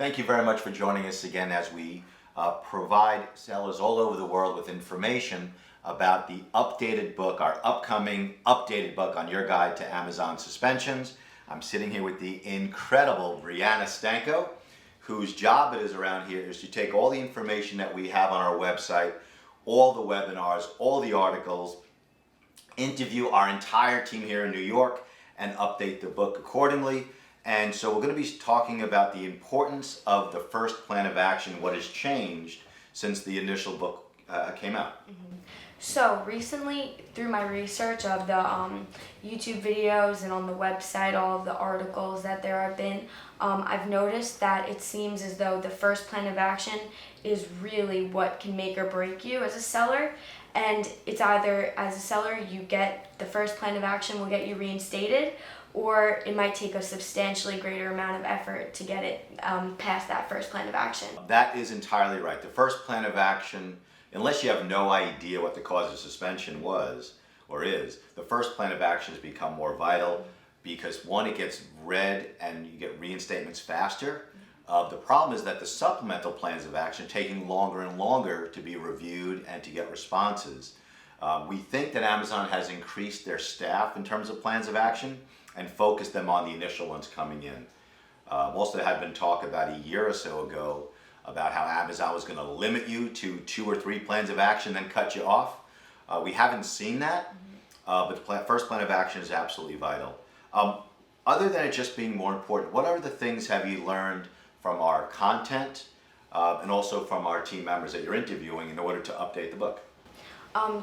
Thank you very much for joining us again as we provide sellers all over the world with information about the updated book, our upcoming updated book on your guide to Amazon suspensions. I'm sitting here with the incredible Brianna Stanko, whose job it is around here is to take all the information that we have on our website, all the webinars, all the articles, interview our entire team here in New York, and update the book accordingly. And so we're going to be talking about the importance of the first plan of action, what has changed since the initial book came out. Mm-hmm. So recently, through my research of the YouTube videos and on the website, all of the articles that there have been, I've noticed that it seems as though the first plan of action is really what can make or break you as a seller. And it's either, as a seller, you get the first plan of action will get you reinstated, or it might take a substantially greater amount of effort to get it past that first plan of action. That is entirely right. The first plan of action, unless you have no idea what the cause of suspension was or is, the first plan of action has become more vital because, one, it gets read and you get reinstatements faster. The problem is that the supplemental plans of action are taking longer and longer to be reviewed and to get responses. We think that Amazon has increased their staff in terms of plans of action and focused them on the initial ones coming in. Also, there had been talk about a year or so ago about how Amazon was going to limit you to 2 or 3 plans of action, then cut you off. We haven't seen that, but the first plan of action is absolutely vital. Other than it just being more important, what other things have you learned from our content and also from our team members that you're interviewing in order to update the book?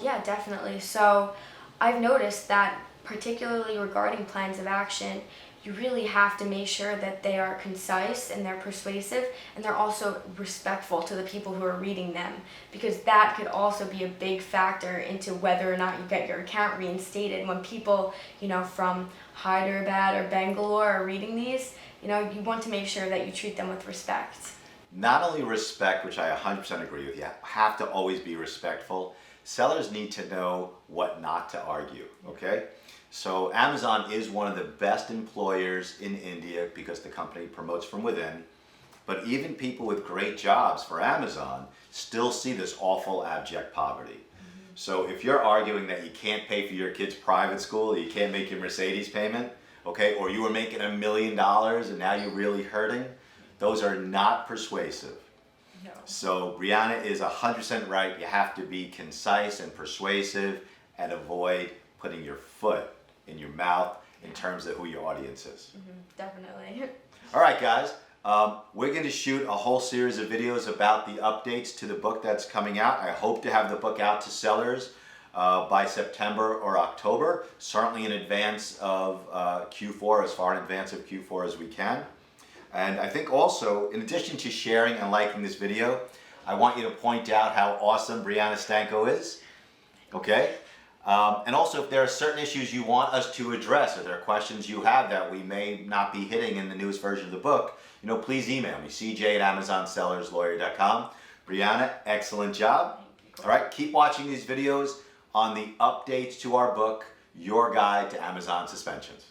Yeah, definitely. So I've noticed that particularly regarding plans of action, you really have to make sure that they are concise and they're persuasive and they're also respectful to the people who are reading them, because that could also be a big factor into whether or not you get your account reinstated. When people, from Hyderabad or Bangalore are reading these, you want to make sure that you treat them with respect. Not only respect, which I 100% agree with you, have to always be respectful. Sellers need to know what not to argue, okay? So Amazon is one of the best employers in India because the company promotes from within. But even people with great jobs for Amazon still see this awful abject poverty. Mm-hmm. So if you're arguing that you can't pay for your kid's private school, you can't make your Mercedes payment, okay, or you were making $1 million and now you're really hurting, those are not persuasive. No. So Brianna is 100% right. You have to be concise and persuasive and avoid putting your foot in your mouth in terms of who your audience is. Mm-hmm, definitely. All right, guys. We're going to shoot a whole series of videos about the updates to the book that's coming out. I hope to have the book out to sellers by September or October, certainly in advance of Q4, as far in advance of Q4 as we can. And I think also, in addition to sharing and liking this video, I want you to point out how awesome Brianna Stanko is, okay? And also, if there are certain issues you want us to address, or there are questions you have that we may not be hitting in the newest version of the book, please email me, cj@amazonsellerslawyer.com. Brianna, excellent job. All right, keep watching these videos on the updates to our book, Your Guide to Amazon Suspensions.